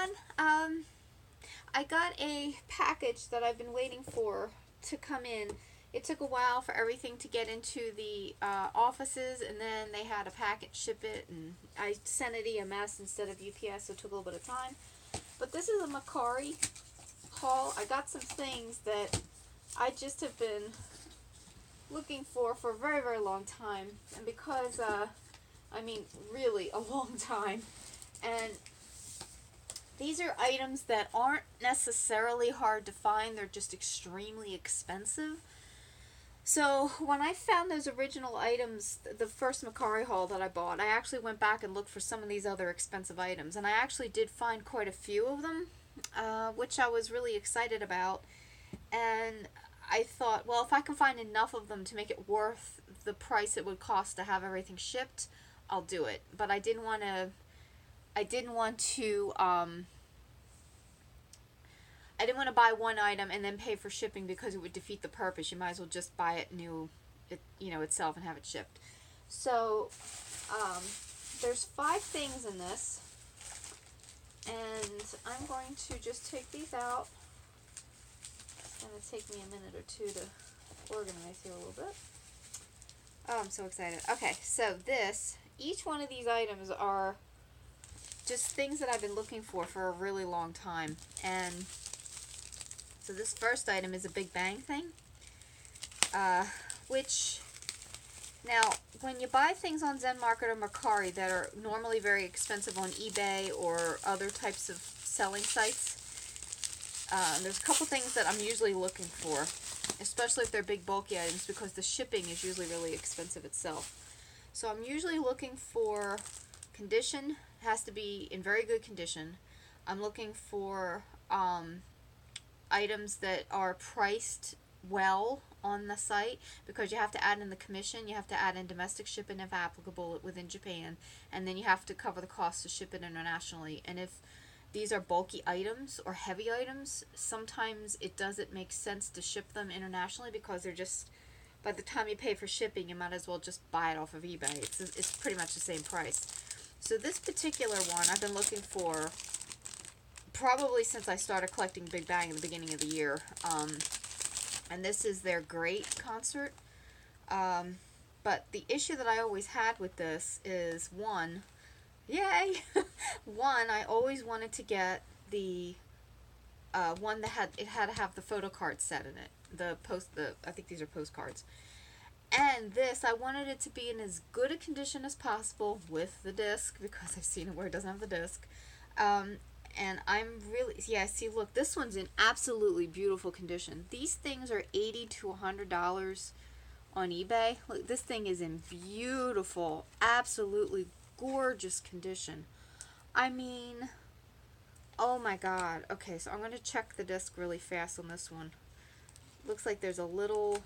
everyone. I got a package that I've been waiting for to come in. It took a while for everything to get into the offices, and then they had a package ship it, and I sent it EMS instead of UPS, so it took a little bit of time. But this is a Macari haul. I got some things that I just have been looking for a very, very long time, and because, I mean, really a long time, and these are items that aren't necessarily hard to find, they're just extremely expensive. So when I found those original items, the first Macari haul that I bought, I actually went back and looked for some of these other expensive items, and I actually did find quite a few of them, which I was really excited about. And I thought, well, if I can find enough of them to make it worth the price it would cost to have everything shipped, I'll do it. But I didn't want to I didn't want to buy one item and then pay for shipping because it would defeat the purpose. You might as well just buy it new, itself and have it shipped. So there's 5 things in this, and I'm going to just take these out. It's going to take me a minute or two to organize here a little bit. Oh, I'm so excited. Okay, so each one of these items are just things that I've been looking for a really long time. And so this first item is a BIGBANG thing, which, now, when you buy things on Zen Market or Macari that are normally very expensive on eBay or other types of selling sites, there's a couple things that I'm usually looking for, especially if they're big bulky items, because the shipping is usually really expensive itself. So I'm usually looking for condition. It has to be in very good condition. I'm looking for items that are priced well on the site, because you have to add in the commission, you have to add in domestic shipping if applicable within Japan, and then you have to cover the cost to ship it internationally. And if these are bulky items or heavy items, sometimes it doesn't make sense to ship them internationally, because they're just, by the time you pay for shipping, you might as well just buy it off of eBay. It's pretty much the same price. So this particular one I've been looking for probably since I started collecting BIGBANG at the beginning of the year. And this is their Great concert. But the issue that I always had with this is, one, yay! One, I always wanted to get the one that had to have the photo card set in it. I think these are postcards. And this, I wanted it to be in as good a condition as possible with the disc, because I've seen it where it doesn't have the disc. And I'm really, yeah, see, look, this one's in absolutely beautiful condition. These things are $80 to $100 on eBay. Look, this thing is in beautiful, absolutely gorgeous condition. I mean, oh my god. Okay, so I'm going to check the disc really fast on this one. Looks like there's a little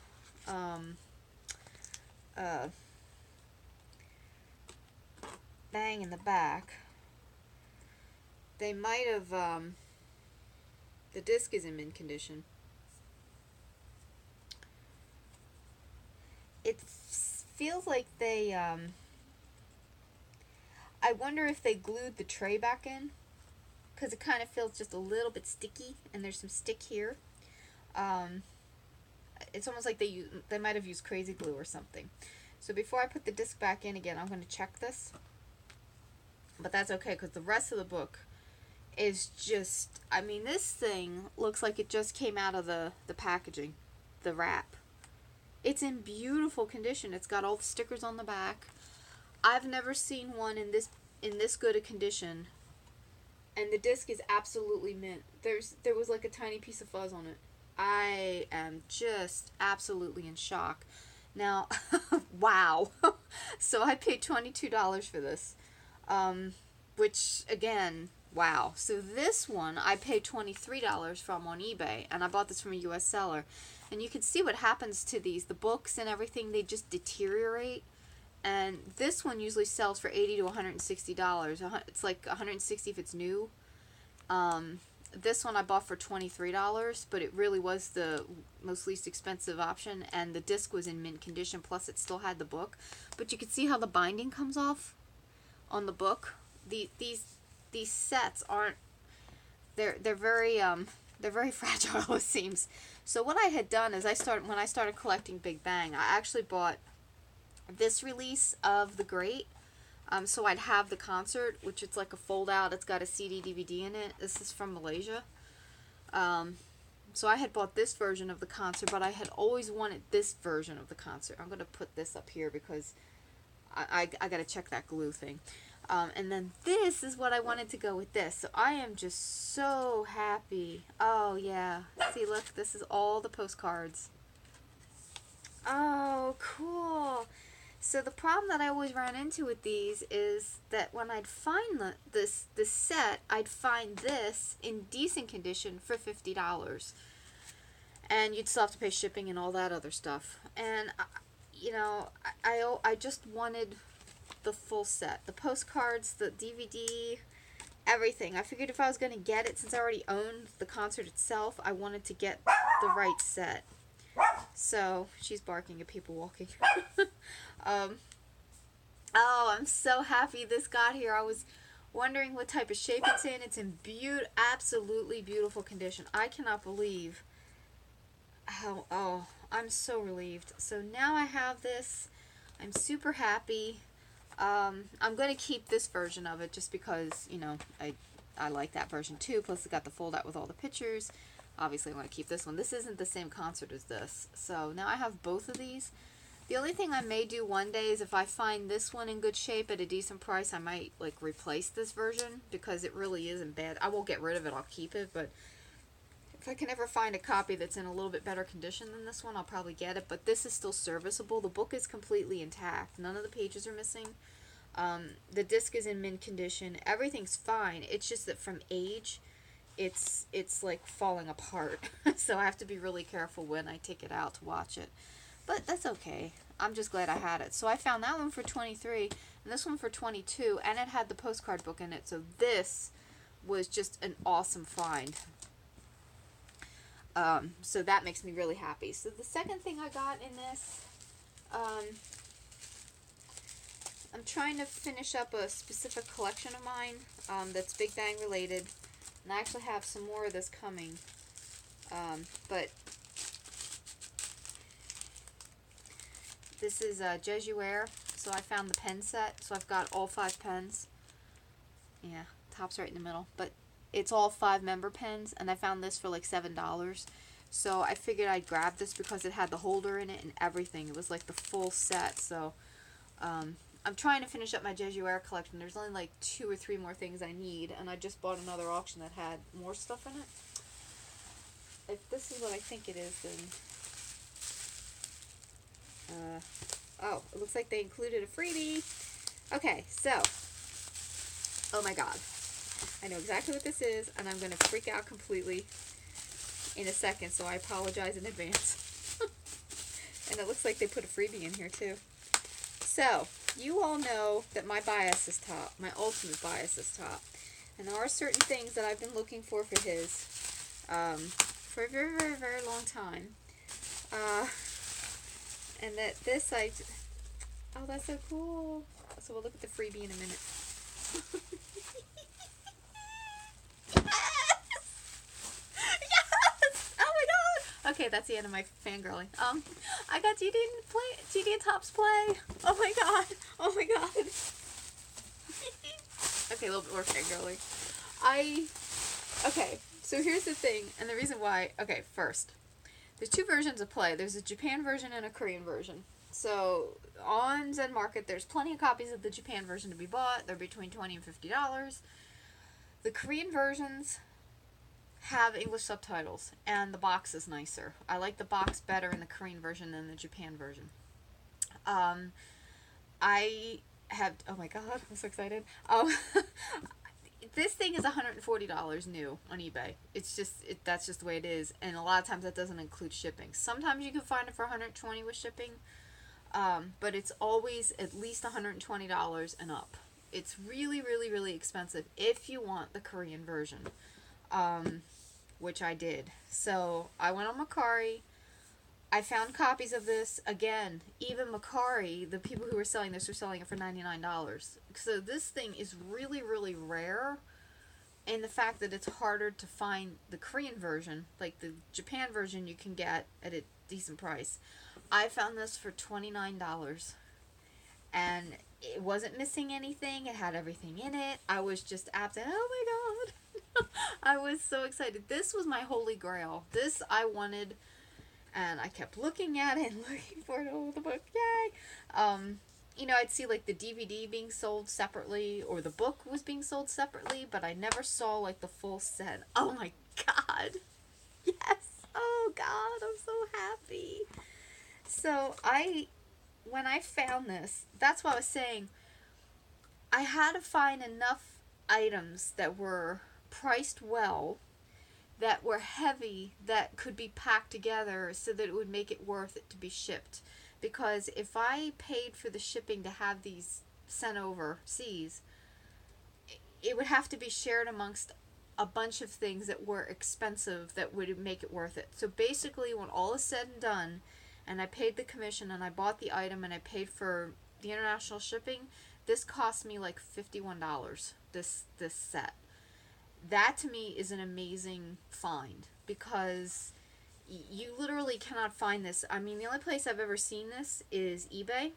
bang in the back. They might have, the disc is in mint condition. It feels like they, I wonder if they glued the tray back in, because it kind of feels just a little bit sticky, and there's some stick here. It's almost like they might have used crazy glue or something. So before I put the disc back in again, I'm going to check this. But that's okay, because the rest of the book is just, I mean, this thing looks like it just came out of the packaging, the wrap. It's in beautiful condition. It's got all the stickers on the back. I've never seen one in this good a condition. And the disc is absolutely mint. There was like a tiny piece of fuzz on it. I am just absolutely in shock. Now, wow. So I paid $22 for this. Which, again, wow. So this one I paid $23 from on eBay, and I bought this from a US seller. And you can see what happens to these. The books and everything, they just deteriorate. And this one usually sells for $80 to $160. It's like $160 if it's new. This one I bought for $23, but it really was the most least expensive option, and the disc was in mint condition, plus it still had the book. But you can see how the binding comes off on the book. These sets aren't, they're very fragile, it seems. So what I had done is when I started collecting Big Bang, I actually bought this release of The Great. So I'd have the concert, which it's like a fold out. It's got a CD DVD in it. This is from Malaysia. So I had bought this version of the concert, but I had always wanted this version of the concert. I'm going to put this up here because I got to check that glue thing. And then this is what I wanted to go with this. So I am just so happy. Oh, yeah. See, look, this is all the postcards. Oh, cool. So the problem that I always ran into with these is that when I'd find this set, I'd find this in decent condition for $50. And you'd still have to pay shipping and all that other stuff. And, you know, I just wanted the full set. The postcards, the DVD, everything. I figured if I was going to get it, since I already owned the concert itself, I wanted to get the right set. So, she's barking at people walking. Oh, I'm so happy this got here. I was wondering what type of shape it's in. It's in absolutely beautiful condition. I cannot believe how, oh, I'm so relieved. So now I have this. I'm super happy. I'm going to keep this version of it just because, you know, I like that version too. Plus, it got the fold out with all the pictures. Obviously, I want to keep this one. This isn't the same concert as this. So now I have both of these. The only thing I may do one day is if I find this one in good shape at a decent price, I might like replace this version because it really isn't bad. I won't get rid of it. I'll keep it. But if I can ever find a copy that's in a little bit better condition than this one, I'll probably get it. But this is still serviceable. The book is completely intact. None of the pages are missing. The disc is in mint condition. Everything's fine. It's just that from age, it's like falling apart. So I have to be really careful when I take it out to watch it. But that's okay. I'm just glad I had it. So I found that one for $23 and this one for $22, and it had the postcard book in it. So this was just an awesome find. So that makes me really happy. So the second thing I got in this, I'm trying to finish up a specific collection of mine that's Big Bang related. And I actually have some more of this coming. But this is Jesuer. So I found the pen set. So I've got all 5 pens. Yeah, top's right in the middle. But it's all 5 member pens. And I found this for like $7. So I figured I'd grab this because it had the holder in it and everything. It was like the full set. So I'm trying to finish up my Jesuer collection. There's only like 2 or 3 more things I need, and I just bought another auction that had more stuff in it. If this is what I think it is, then oh, it looks like they included a freebie. Okay, so, oh my god, I know exactly what this is, and I'm going to freak out completely in a second, so I apologize in advance. And it looks like they put a freebie in here too. So, you all know that my bias is top. My ultimate bias is top. And there are certain things that I've been looking for his for a very, very, very long time. And that this oh, that's so cool. So we'll look at the freebie in a minute. Okay, that's the end of my fangirling. I got GD and Top's play. Oh my god. Oh my god. Okay, a little bit more fangirling. Okay, so here's the thing, and the reason why. Okay, first, there's 2 versions of play. There's a Japan version and a Korean version. So, on Zen Market, there's plenty of copies of the Japan version to be bought. They're between $20 and $50. The Korean versions have English subtitles, and the box is nicer. I like the box better in the Korean version than the Japan version. I have, oh my god, I'm so excited. This thing is $140 new on eBay. It's just, that's just the way it is, and a lot of times that doesn't include shipping. Sometimes you can find it for $120 with shipping, but it's always at least $120 and up. It's really, really, really expensive if you want the Korean version. Which I did. So I went on Mercari. I found copies of this. Again, even Mercari, the people who were selling this were selling it for $99. So this thing is really, really rare. and the fact that it's harder to find the Korean version, like the Japan version you can get at a decent price. I found this for $29, and it wasn't missing anything. It had everything in it. I was just absolutely, oh my god. I was so excited. This was my holy grail. This I wanted, and I kept looking at it and looking for it over the book. Yay! I'd see like the DVD being sold separately, or the book was being sold separately, but I never saw like the full set. Oh my god! Yes! Oh god, I'm so happy. So when I found this, that's what I was saying. I had to find enough items that were priced well, that were heavy, that could be packed together so that it would make it worth it to be shipped. Because if I paid for the shipping to have these sent overseas, it would have to be shared amongst a bunch of things that were expensive that would make it worth it. So basically, when all is said and done, and I paid the commission and I bought the item and I paid for the international shipping, this cost me like $51, this set. That to me is an amazing find, because you literally cannot find this. I mean, the only place I've ever seen this is eBay.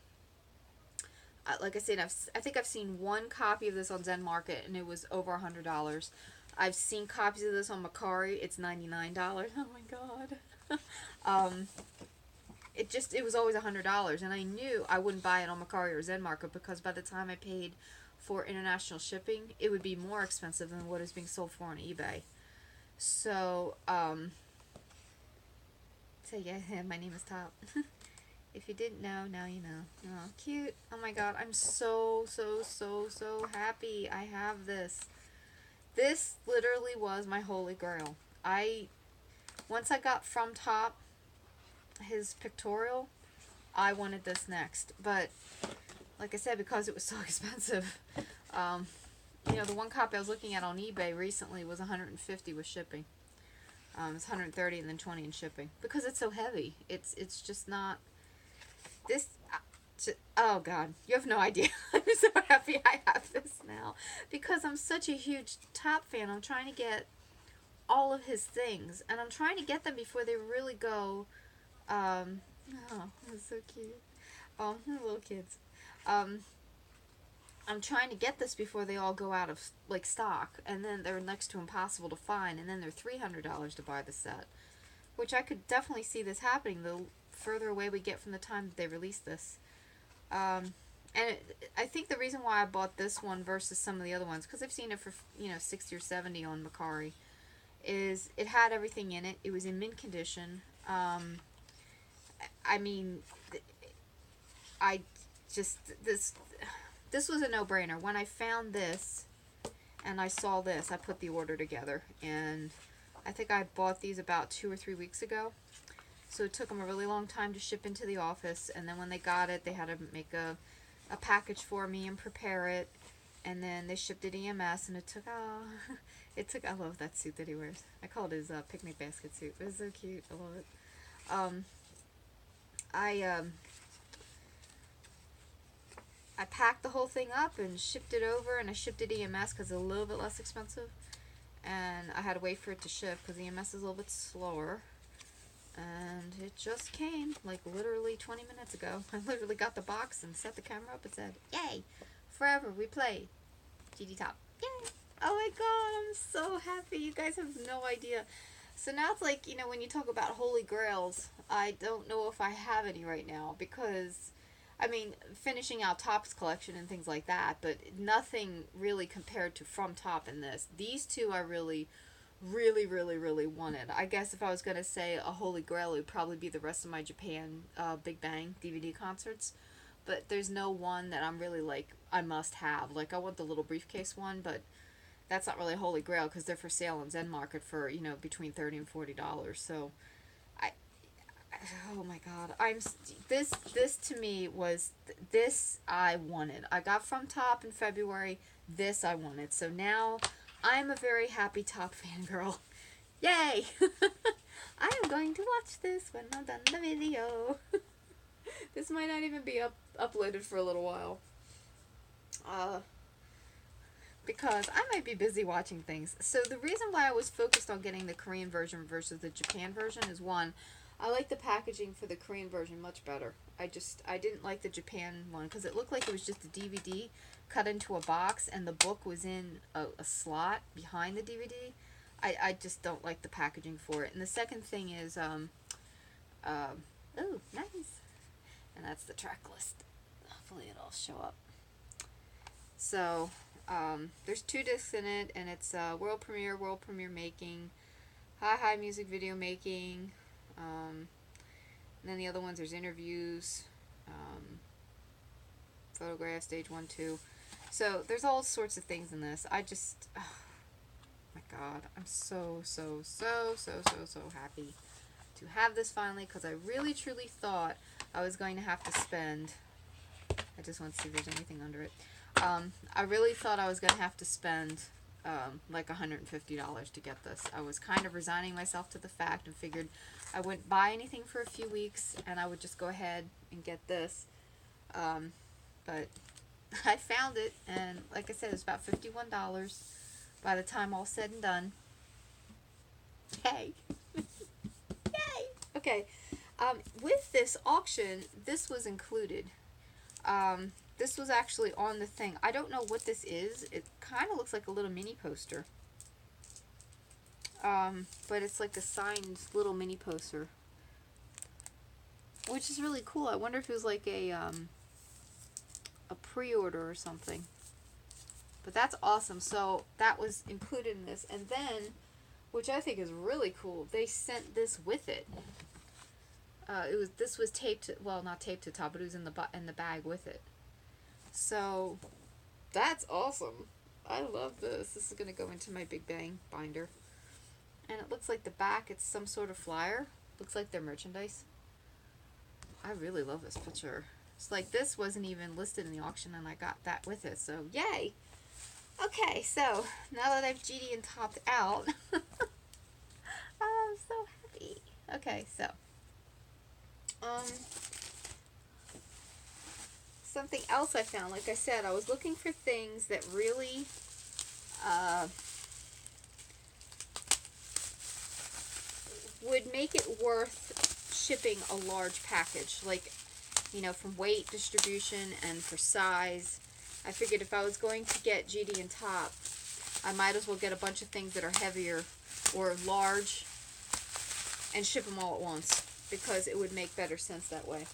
Like I said, I think I've seen one copy of this on Zen Market, and it was over $100. I've seen copies of this on Mercari. It's $99. Oh my god. It was always $100, and I knew I wouldn't buy it on Mercari or Zen Market, because by the time I paid for international shipping, it would be more expensive than what is being sold for on eBay. So, yeah, my name is Top. If you didn't know, now you know. Oh, cute. Oh my god, I'm so happy I have this. This literally was my holy grail. Once I got From Top, his pictorial, I wanted this next. But, like I said, because it was so expensive, the one copy I was looking at on eBay recently was $150 with shipping. It's $130 and then $20 in shipping, because it's so heavy. It's just not this. Oh god, you have no idea. I'm so happy I have this now, because I'm such a huge Top fan. I'm trying to get all of his things, and I'm trying to get them before they really go. Oh, that's so cute. Oh, little kids. I'm trying to get this before they all go out of like stock, and then they're next to impossible to find, and then they're $300 to buy the set, which I could definitely see this happening the further away we get from the time that they release this. I think the reason why I bought this one versus some of the other ones, because I've seen it for 60 or 70 on Mercari, is it had everything in it. It was in mint condition. I mean, this was a no-brainer. When I found this and I saw this, I put the order together, and I think I bought these about 2 or 3 weeks ago. So it took them a really long time to ship into the office, and then when they got it, they had to make a package for me and prepare it, and then they shipped it EMS, and I love that suit that he wears. I call it his picnic basket suit. It's so cute. I love it. I packed the whole thing up and shipped it over, and I shipped it EMS because it's a little bit less expensive, and I had to wait for it to ship because EMS is a little bit slower, and it just came like literally 20 minutes ago. I literally got the box and set the camera up and said, "Yay! Forever we play GD Top." Yay! Oh my god, I'm so happy. You guys have no idea. So now it's like, when you talk about Holy Grails, I don't know if I have any right now, because finishing out Top's collection and things like that, but nothing really compared to From Top and this. These two I really wanted. I guess if I was going to say a Holy Grail, it would probably be the rest of my Japan Big Bang DVD concerts. But there's no one that I'm really like, I must have. Like, I want the little briefcase one, but that's not really a Holy Grail because they're for sale on Zen Market for, between $30 and $40. So, oh my god, this to me was, this I wanted. I got From Top in February, this I wanted. So now, I'm a very happy Top fangirl. Yay! I am going to watch this when I'm done the video. This might not even be uploaded for a little while. because I might be busy watching things. So the reason why I was focused on getting the Korean version versus the Japan version is, one, I like the packaging for the Korean version much better. I didn't like the Japan one because it looked like it was just a DVD cut into a box and the book was in a slot behind the DVD. I just don't like the packaging for it. And the second thing is, oh, nice. And that's the track list. Hopefully it'll show up. So, there's 2 discs in it, and it's world premiere making, high music video making, and then the other ones, there's interviews, photographs, stage 1, 2. So there's all sorts of things in this. I just, oh my God, I'm so happy to have this finally, because I really truly thought I was going to have to spend, I just want to see if there's anything under it. I really thought I was going to have to spend like $150 to get this. I was kind of resigning myself to the fact and figured I wouldn't buy anything for a few weeks and I would just go ahead and get this. But I found it, and like I said, it was about $51 by the time all said and done. Yay! Yay! Okay, with this auction, this was included. This was actually on the thing. I don't know what this is. It kind of looks like a little mini poster. But it's like a signed little mini poster, which is really cool. I wonder if it was like a pre-order or something. But that's awesome. So that was included in this. And then, which I think is really cool, they sent this with it. This was taped, well, not taped to top, but it was in the bag with it. So that's awesome. I love this. This is going to go into my Big Bang binder. And it looks like the back, it's some sort of flyer. Looks like their merchandise. I really love this picture. It's like this wasn't even listed in the auction and I got that with it. So yay. Okay, so now that I've GD and topped out, I'm so happy. Okay, so something else I found, like I said, I was looking for things that really would make it worth shipping a large package, like, you know, from weight distribution and for size. I figured if I was going to get GD and top, I might as well get a bunch of things that are heavier or large and ship them all at once, because it would make better sense that way.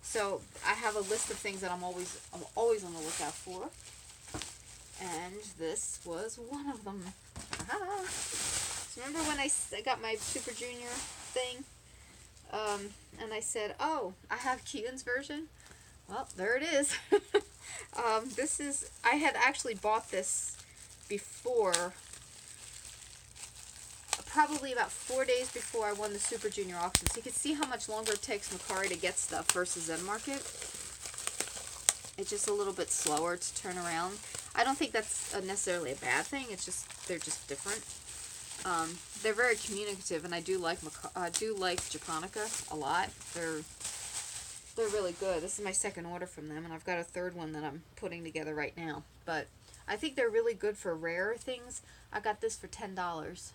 So I have a list of things that I'm always on the lookout for, and this was one of them. Aha. So remember when I got my Super Junior thing, and I said, oh, I have Keaton's version? Well, there it is. This is, I had actually bought this before, probably about 4 days before I won the Super Junior auction. So you can see how much longer it takes Mercari to get stuff versus Zen Market. It's just a little bit slower to turn around. I don't think that's necessarily a bad thing. It's just, they're just different. They're very communicative, and I do like Japonica a lot. They're really good. This is my second order from them, and I've got a third one that I'm putting together right now. But I think they're really good for rarer things. I got this for $10,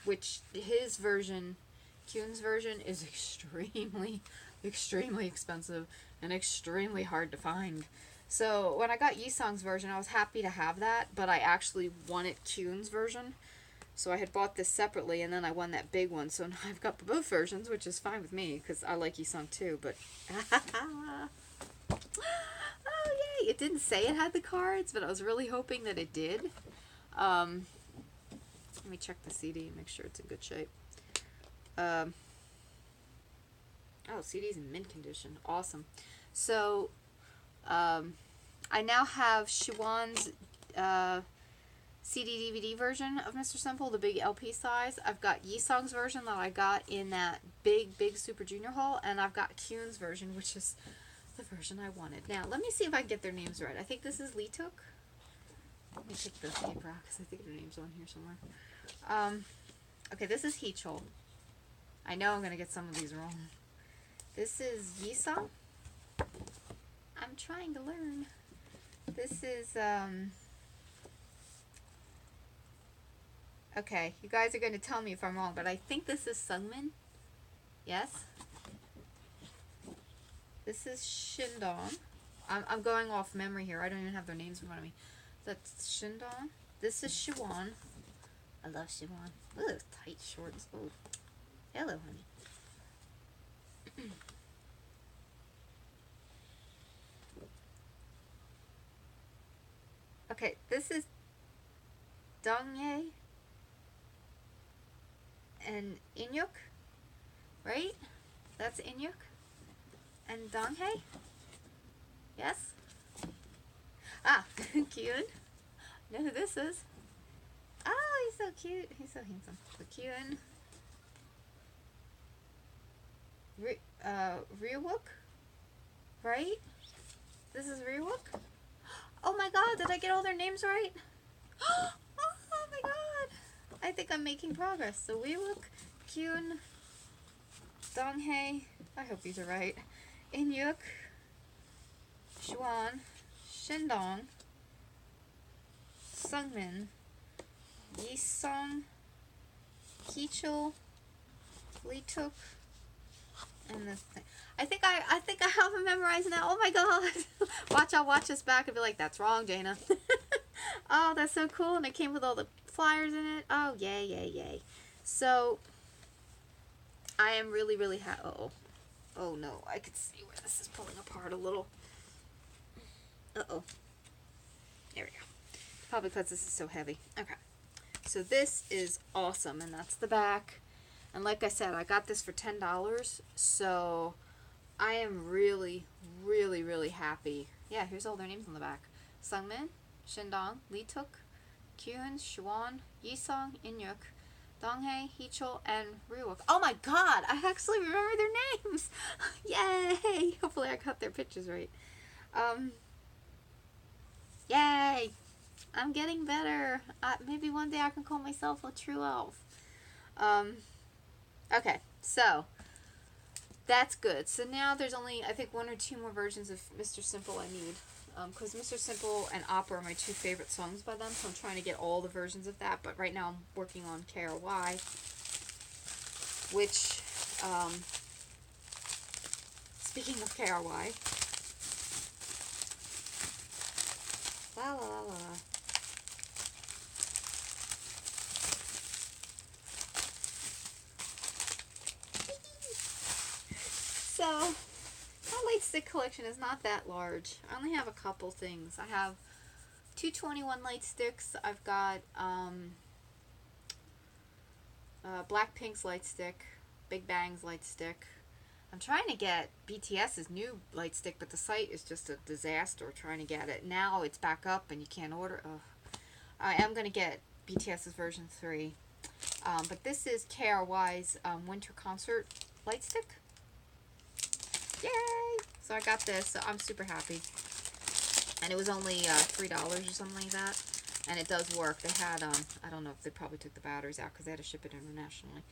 which his version, Kuhn's version, is extremely expensive and extremely hard to find. So when I got Yisong's version, I was happy to have that, but I actually wanted Kuhn's version. So I had bought this separately, and then I won that big one. So now I've got both versions, which is fine with me, because I like Yisong too, but oh yay, it didn't say it had the cards, but I was really hoping that it did. Let me check the CD and make sure it's in good shape. Oh, CD's in mint condition. Awesome. So, I now have Shiwan's CD DVD version of Mr. Simple, the big LP size. I've got Yisong's version that I got in that big Super Junior haul, and I've got Kuhn's version, which is the version I wanted. Now, let me see if I can get their names right. I think this is Lituk. Let me take the paper out, because I think their name's on here somewhere. Okay, this is Heechul. I know I'm going to get some of these wrong. This is Yisong. I'm trying to learn. This is, Okay, you guys are going to tell me if I'm wrong, but I think this is Sungmin. Yes? This is Shindong. I'm going off memory here. I don't even have their names in front of me. That's Shindong. This is Shiwan. I love Shiwan. Ooh, tight shorts. Ooh. Hello, honey. Okay, this is Donghae and Inyuk, right? That's Inyuk and Donghae. Yes. Ah, Kyun. Know who this is? Oh, he's so cute. He's so handsome. So Kyun. Rywook, right? This is Rywook. Oh my God! Did I get all their names right? Oh my God! I think I'm making progress. So Rywook, Kyun, Donghae. I hope these are right. Inyuk, Xuan, Shindong, Sungmin, Yisong, Kichul, Lituk, and this thing. I think I have them memorized now. Oh my God! I'll watch this back and be like, that's wrong, Jaina. Oh, that's so cool, and it came with all the flyers in it. Oh, yay, yay, yay! So I am really, really happy. Oh no, I could see where this is pulling apart a little. There we go. Probably because this is so heavy. Okay. So this is awesome, and that's the back. And like I said, I got this for $10, so I am really, really, really happy. Yeah, here's all their names on the back. Sungmin, Shindong, Lituk, Kyun, Xuan, Yisong, Inyuk, Donghae, Hichul, and Rywook. Oh my God, I actually remember their names. Yay! Hopefully I got their pictures right. Yay! I'm getting better. Maybe one day I can call myself a true elf. Okay, so that's good. So now there's only, I think, 1 or 2 more versions of Mr. Simple I need. Because Mr. Simple and Opera are my 2 favorite songs by them, so I'm trying to get all the versions of that. But right now I'm working on KRY, which, speaking of KRY, la la la la. So, my light stick collection is not that large. I only have a couple things. I have 221 light sticks. I've got Blackpink's light stick, Big Bang's light stick. I'm trying to get BTS's new light stick, but the site is just a disaster trying to get it. Now it's back up and you can't order. Ugh. I am going to get BTS's version 3. But this is KRY's winter concert light stick. Yay! So I got this, so I'm super happy. And it was only $3 or something like that. And it does work. They had, I don't know if they probably took the batteries out because they had to ship it internationally.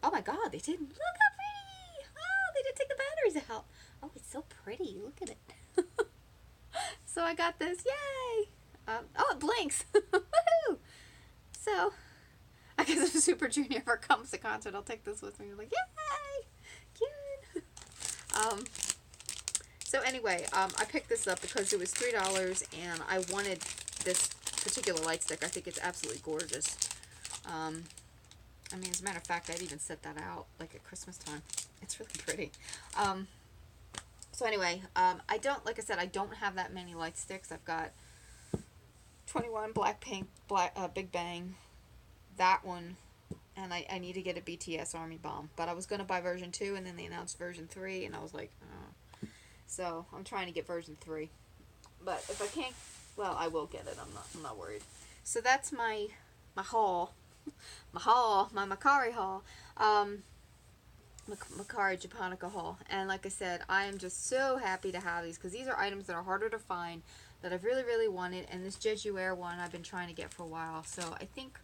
Oh my God, they didn't. Look how pretty! Oh, they didn't take the batteries out. Oh, it's so pretty. Look at it. So I got this. Yay! Oh, it blinks. Woohoo! So, I guess if Super Junior ever comes to concert, I'll take this with me. I'm like, yay! Cute! So anyway, I picked this up because it was $3 and I wanted this particular light stick. I think it's absolutely gorgeous. I mean, as a matter of fact, I'd even set that out like at Christmas time. It's really pretty. So anyway, I don't, like I said, I don't have that many light sticks. I've got 21 Blackpink, Big Bang, that one, and I need to get a BTS Army Bomb. But I was going to buy version 2, and then they announced version 3, and I was like, oh. So I'm trying to get version 3. But if I can't, well, I will get it. I'm not worried. So that's my haul. My Macari haul. Macari Japonica haul. And like I said, I am just so happy to have these because these are items that are harder to find that I've really, really wanted. And this Jeju Air one I've been trying to get for a while. So I think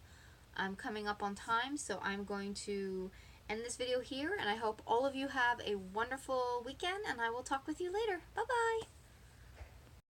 I'm coming up on time. So I'm going to end this video here. And I hope all of you have a wonderful weekend. And I will talk with you later. Bye-bye.